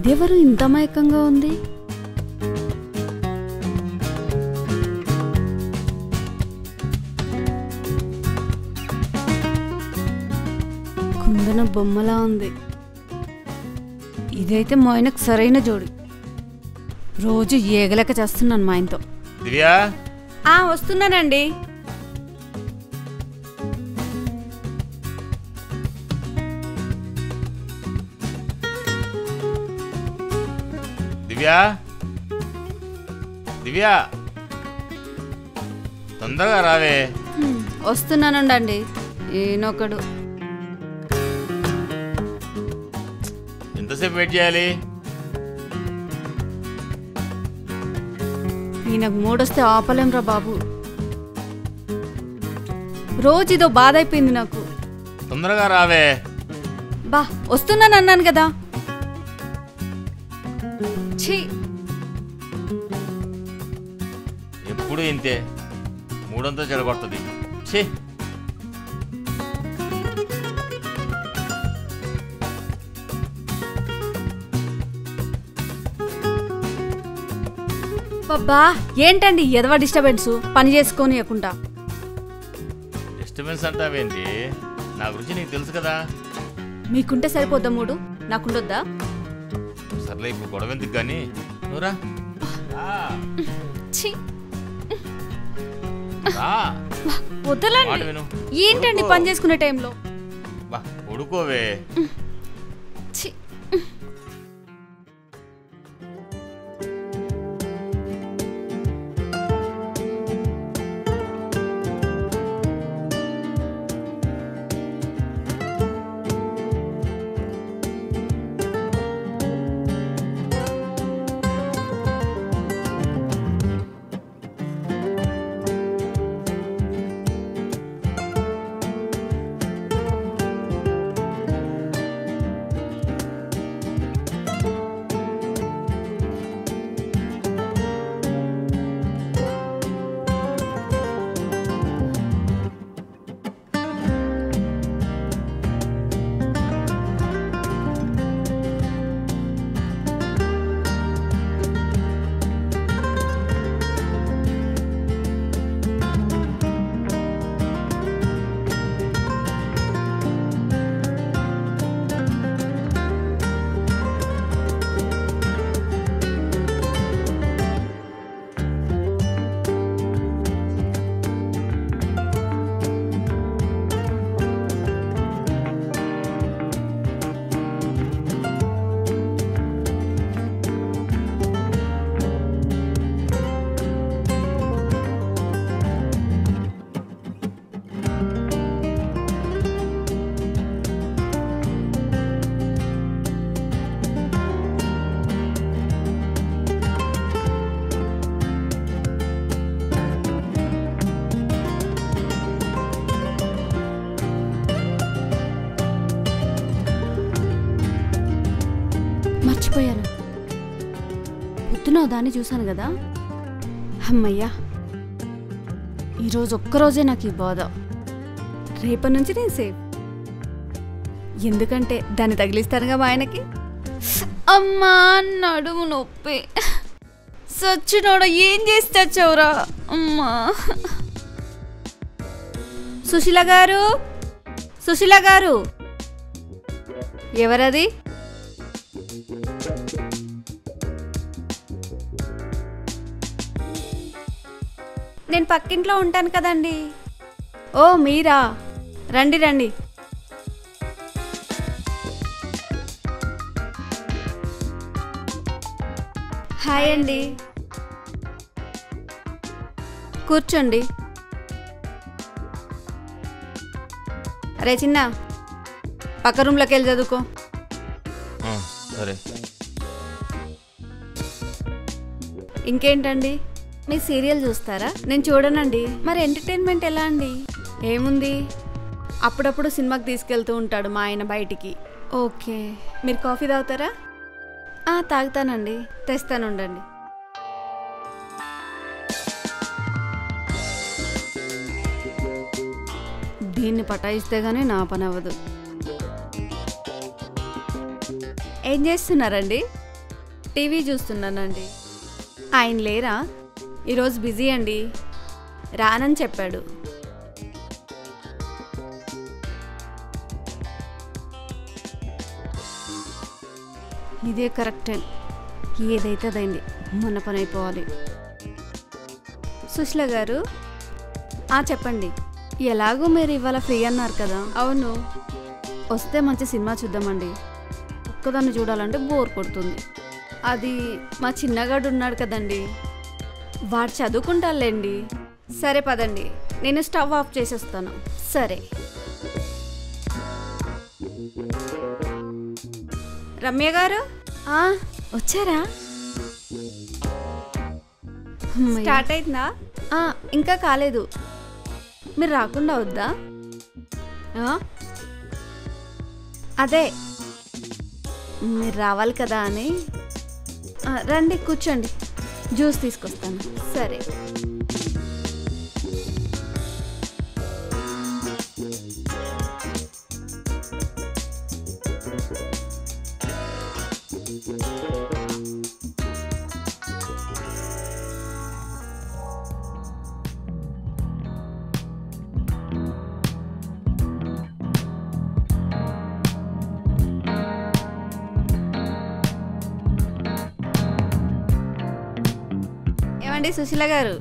ఇదెవరు ఇంత అమాయకంగా ఉంది? కుందన బొమ్మలా ఉంది. ఇదైతే మా ఆయనకు సరైన జోడి. రోజు ఏగలేక చేస్తున్నాను మా ఆయనతో. దివ్యా, వస్తున్నానండి. దివ్యా, దివ్యా, తొందరగా రావే. వస్తున్నానండి. ఈయనొకడు. ఎంతసేపు వెయిట్ చేయాలి? ఈయనకు మూడొస్తే ఆపలేంరా బాబు. రోజు ఇదో బాధ అయిపోయింది నాకు. తొందరగా రావే. బా వస్తున్నాను అన్నాను కదా. ఛీ, ఎప్పుడు ఇంతే, మూడంతా చెడగొడుతుంది. ఛీ, బాబా ఏంటండి ఎదవ డిస్టర్బెన్స్? పని చేసుకోనియకుండా. డిస్టర్బెన్స్ అంటావేంటి? నా గురించి నీకు తెలుసు కదా. మీకుంటే సరిపోద్దా మూడు, నాకుండొద్దా? సర్లే, ఇప్పుడు గొడవ ఎందుకు కానీ నువ్వురా. వదలండి. ఏంటండి పని చేసుకునే టైంలో? ఉడుకోవే. మర్చిపోయాను, పొద్దున దాన్ని చూశాను కదా. అమ్మయ్యా, ఈరోజు ఒక్కరోజే నాకు ఈ బాధ. రేపటి నుంచి నేను సేఫ్. ఎందుకంటే దాన్ని తగిలిస్తానుగా మా ఆయనకి. అమ్మా నడుము నొప్పి. సచ్చినోడ ఏం చేసి తెచ్చావురా అమ్మా. సుశీల గారు, సుశీల గారు, ఎవరది? నేను పక్కింట్లో ఉంటాను కదండి. ఓ మీరా, రండి రండి. హాయ్ అండి, కూర్చోండి. అరే చిన్న, పక్క రూమ్లోకి వెళ్ళి చదువుకో. సరే. ఇంకేంటండి, మీ సీరియల్ చూస్తారా? నేను చూడనండి. మరి ఎంటర్టైన్మెంట్ ఎలా అండి? ఏముంది, అప్పుడప్పుడు సినిమాకి తీసుకెళ్తూ ఉంటాడు మా ఆయన బయటికి. ఓకే, మీరు కాఫీ తాగుతారా? తాగుతానండి, తెస్తాను ఉండండి. దీన్ని పటాయిస్తే గానీ నా పని అవ్వదు. ఏం చేస్తున్నారండి? టీవీ చూస్తున్నానండి. ఆయన లేరా? ఈరోజు బిజీ అండి, రానని చెప్పాడు. ఇదే కరెక్ట్ టైం. ఏదైతే అదైంది, మొన్న పని అయిపోవాలి. సుశీల గారు, చెప్పండి. ఎలాగో మీరు ఇవాళ ఫ్రీ అన్నారు కదా? అవును. వస్తే మంచి సినిమా చూద్దామండి. ఒక్కదాన్ని చూడాలంటే బోర్ కొడుతుంది. అది మా చిన్నగాడు ఉన్నాడు కదండి, వాడు చదువుకుంటాలేండి. సరే పదండి, నేను స్టవ్ ఆఫ్ చేసేస్తాను. సరే. రమ్య గారు వచ్చారా? స్టార్ట్ అయిందా? ఇంకా కాలేదు. మీరు రాకుండా వద్దా? అదే మీరు రావాలి కదా అని. రండి కూర్చోండి, జ్యూస్ తీసుకొస్తాను. సరే. ఏమండి సుశీల గారు,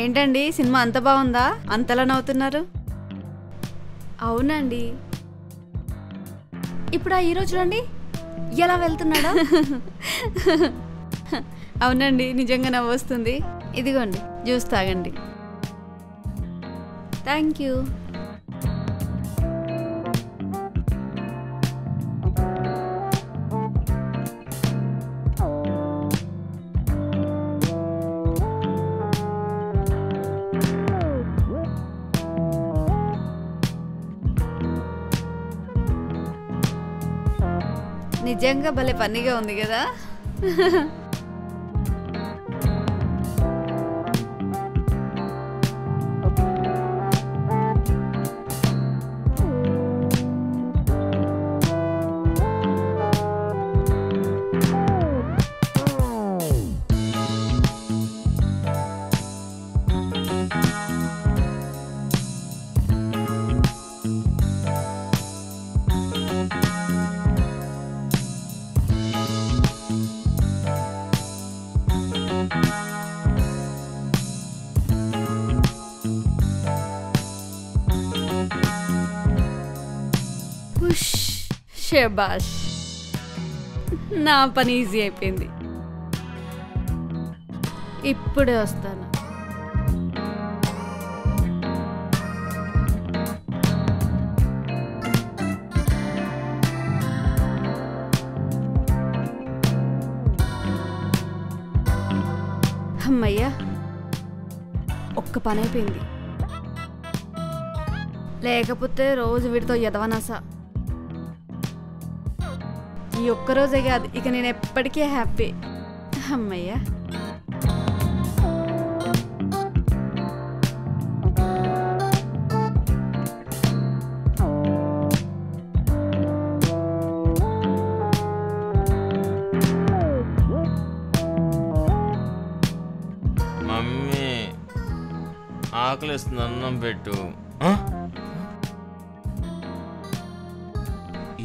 ఏంటండి సినిమా అంత బాగుందా? అంతలా నవ్వుతున్నారు? అవునండి. ఇప్పుడు ఆ హీరో చూడండి ఎలా వెళ్తున్నాడా. అవునండి, నిజంగా నవ్వు వస్తుంది. ఇదిగోండి జ్యూస్ తాగండి. Thank you. నిజంగా భలే ఫన్నీగా ఉంది కదా. శబాష్, నా పని ఈజీ అయిపోయింది. ఇప్పుడే వస్తాను. అమ్మయ్యా, ఒక్క పని అయిపోయింది. లేకపోతే రోజు వీడితో ఎదవనాస. ఈ ఒక్కరోజే కాదు, ఇక నేను ఎప్పటికీ హ్యాపీ. అమ్మయ్యా. మమ్మీ ఆకలిస్తుంది, అన్నం పెట్టు.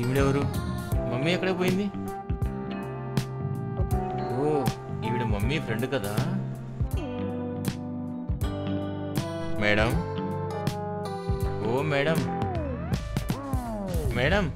ఈవిడెవరు? మమ్మీ ఎక్కడే పోయింది? ఓ, ఈవిడ మమ్మీ ఫ్రెండ్ కదా. మేడం, ఓ మేడం, మేడం.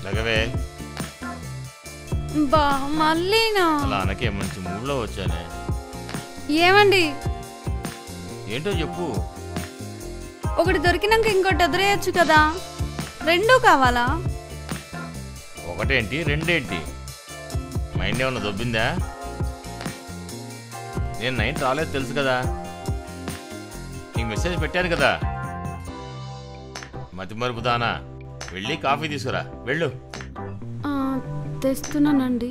లగవే బా మళ్ళీనా? అలా అనకే, మంచి మూడ్లో వచ్చానే. ఏమండి, ఏంటో చెప్పు. ఒకటి దొరికినాక ఇంకోటి వదిలేయచ్చు కదా, రెండూ కావాలా? ఒకటేంటి రెండేంటి? మైండ్ ఏమన్నా దొబ్బిందా? నేను నైట్ రాలేదు తెలుసు కదా, నీకు మెసేజ్ పెట్టాను కదా. మతి మరుపుదానా, వెళ్ళి కాఫీ తీసుకురా, వెళ్ళు. తెస్తున్నానండి.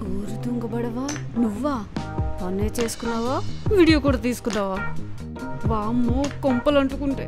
ఊరు తుంగబడవా నువ్వా? పనే చేసుకున్నావా, వీడియో కూడా తీసుకున్నావా? వామ్మో కొంపలు అంటుకుంటే.